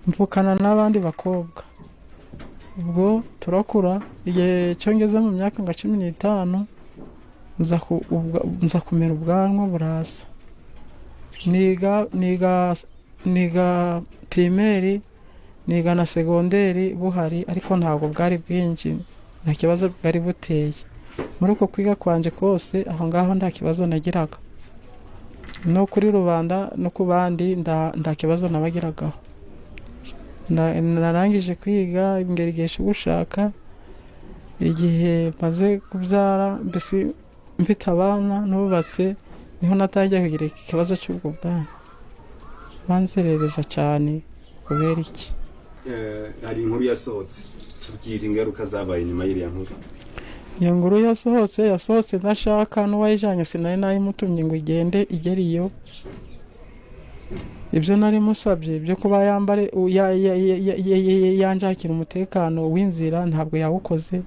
mvukana n'abandi bakobwa, ubwo turakura igihe cyo ngeze mu myaka nka 15 nza kumera ubwanwa burasa, niga primaire niga na segonderi buhari, ariko ntabwo bwari bwinshi, nta kibazo bwari buteye. Muri uko kwiga kwanje kose aho ngaho nta kibazo nagiraga, no kuri rubanda no ku bandi nta kibazo nabagiragaho. Narangije kwiga ingerigesha gushaka, igihe maze kubyara mbese mfite abana nubatse, niho natangiye kugira ikibazo cy'ubwo bwana, banzerereza cyane. Kubera iki? Hari inkuru yasohotse, tubwira ingaruka zabaye nyuma y'iriya nkuru. Iyo nkuru yasohotse ndashaka n'uwayijanye sinari nayimutumye ngo igende igere iyo. Ibyo nari musabye byo kuba yambare yanjakira umutekano w'inzira ntabwo yawukoze,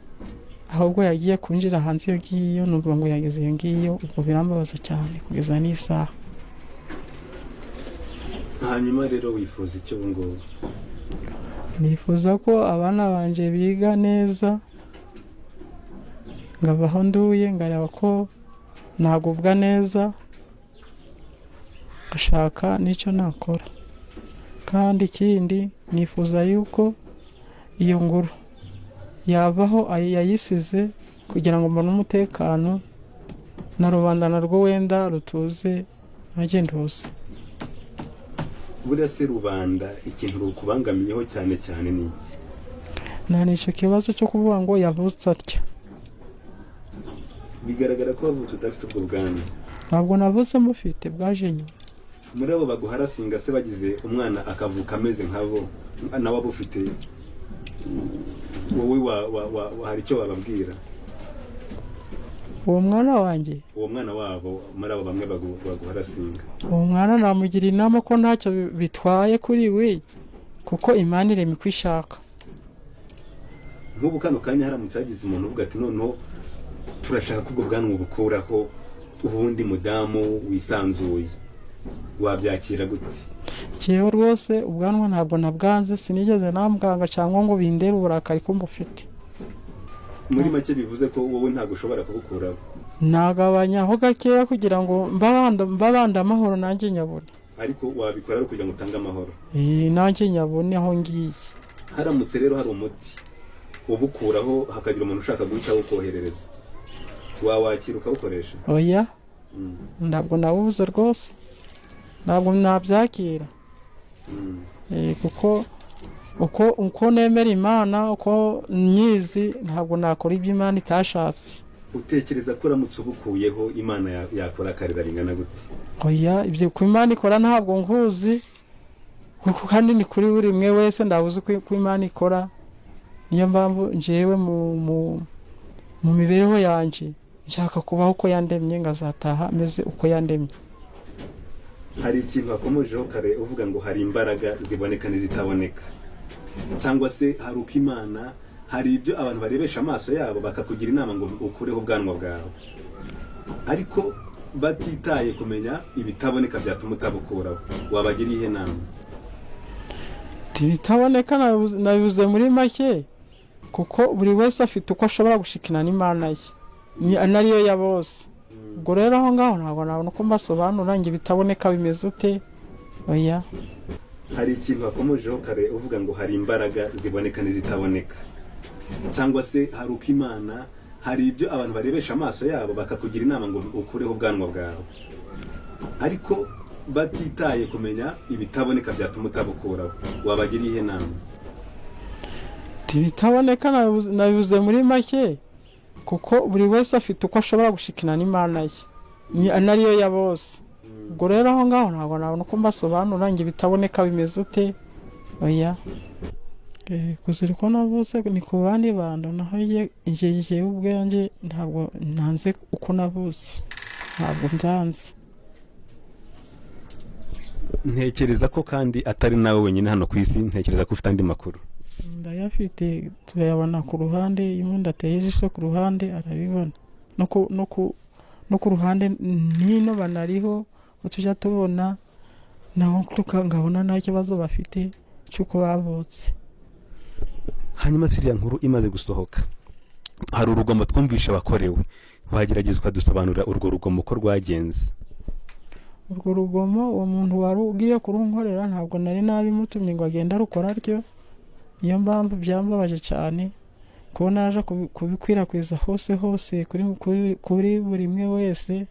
ahubwo yagiye kunjira hanze iyo ngiyo, numva ngo yageze iyo ngiyo. Ubwo birambabaza cyane kugeza n'isaha. Hanyuma rero wifuza icyo ngo? Nifuza ko abana banje biga neza, ngabaho nduye, ngareba ko nagubwa neza, gashaka n'icyo nakora. Kandi ikindi nifuza yuko iyo nguru yabaho yayisize kugira ngo mbone umutekano, na rubanda narwo wenda rutuze agenduze. Buriya se rubanda ikintu rukubangamiyeho cyane cyane ni iki? Nta nicyo kibazo cyo kuvuga ngo yavutse atya. Bigaragara ko wavutse udafite ubwo bwanwa. Ntabwo navutse mufite, bwaje nyuma. Muri abo baguharasinga se bagize umwana akavuka ameze nkabo, nawe abufite, wowe hari icyo wababwira? Uwo mwana wanjye, uwo mwana wabo muri abo bamwe baguharasinga, uwo mwana namugira inama ko ntacyo bitwaye kuri we, kuko Imana irema uko ishaka. Nk'ubu kano kanya haramutse hagize umuntu uvuga ati noneho turashaka ko ubwo bwanwa bukuraho, ubundi mudamu wisanzuye, wabyakira gute? Jewe rwose ubwanwa ntabwo nabwanze, sinigeze namuganga cyangwa ngo bindere uburakari ko mbufite. Muri make bivuze ko wowe ntabwo ushobora kubukuraho? Nagabanyaho gakeya kugira ngo mbabanda amahoro nanjye nyabone. Ariko wabikora ari kugira ngo utange amahoro? Nanjye nyabone aho ngiye. Haramutse rero hari umuti ubukuraho hakagira umuntu ushaka guhita awukoherereza, wawakira ukawukoresha? Oya, ntabwo nawubuze rwose, ntabwo nabyakira. Kuko uko nemera Imana, uko nyizi, ntabwo nakora ibyo Imana itashatse. Utekereza ko uramutse ubukuyeho Imana yakora akarira ringana gute? Oya, ibyo ku Imana ikora ntabwo nkuzi, kuko kandi ni kuri buri mwe wese ndabuze ko Imana ikora. Niyo mpamvu njewe mu mibereho yanje nshaka kubaho uko yandemye, ngazataha meze uko yandemye. Hari ikintu wakomojeho kare uvuga ngo hari imbaraga ziboneka n'izitaboneka, cyangwa se hari uko Imana, hari ibyo abantu barebesha amaso yabo bakakugira inama ngo ukureho ubwanwa bwawe, ariko batitaye kumenya ibitaboneka byatuma utabukuraho. Wabagira ihe nama? Ibitaboneka nabivuze muri make, kuko buri wese afite uko ashobora gushikina n'Imana ye, nariyo ya bose. Ubwo rero aho ngaho ntabwo nabona uko mbasobanura ngo ibitaboneka bimeze ute. Oya. Hari ikintu wakomojeho kare uvuga ngo hari imbaraga ziboneka n'izitaboneka, cyangwa se hari uko Imana, hari ibyo abantu barebesha amaso yabo bakakugira inama ngo ukureho ubwanwa bwawe, ariko batitaye kumenya ibitaboneka byatuma utabukuraho. Wabagira ihe nama? Ibitaboneka nabivuze muri make, kuko buri wese afite uko ashobora gushikina n'Imana ye, nariyo ya bose. Ubwo rero aho ngaho ntabwo nabona uko mbasobanura ngo ibitaboneka bimeze ute. Oya. Kuzira ko navutse ni ku bandi bantu, naho igihe ubwanjye ntabwo nanze uko navutse, ntabwo ndanze. Ntekereza ko kandi atari nawe wenyine hano ku isi, ntekereza ko ufite andi makuru. Ndayafite, tuyabona ku ruhande, iyo umuntu ateye ijisho ku ruhande arabibona, no ku ruhande nino banariho tujya tubona, naho ngabona nta kibazo bafite, cy'uko bavutse. hanyuma siriya nkuru imaze gusohoka hari urugomo twumvishe wakorewe, wagerageza ukadusobanurira urwo rugomo ko rwagenze. Urwo rugomo uwo muntu wari ugiye kurunkorera ntabwo nari nabimutumye ngo agende arukora atyo, niyo mpamvu byambabaje cyane kuba naje kubikwirakwiza hose kuri buri umwe wese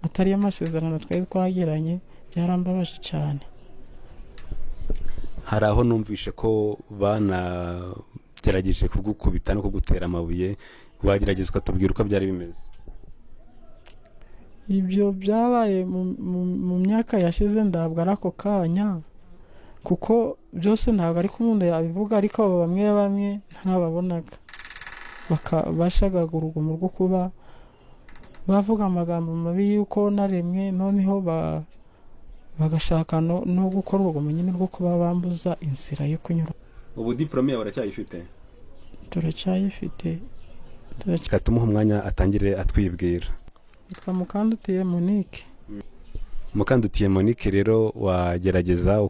atari amasezerano twari twagiranye, byarambabaje cyane. Hari aho numvishe ko banagerageje kugukubita no kugutera amabuye, wagerageza ukatubwira uko byari bimeze. Ibyo byabaye mu myaka yashize, ntabwo ari ako kanya kuko byose ntabwo ariko umuntu yabivuga, ariko bamwe ntababonaga bashagaga urugomo rwo kuba bavuga amagambo mabi y'uko naremwe, noneho bagashaka no gukora urugomo nyine rwo kuba bambuza inzira yo kunyura. Ubu diplome yawe uracyayifite? Turacyayifite. Tumuha umwanya atangire atwibwira. Yitwa Mukandutiye Monique. Mukandutiye Monique rero wagerageza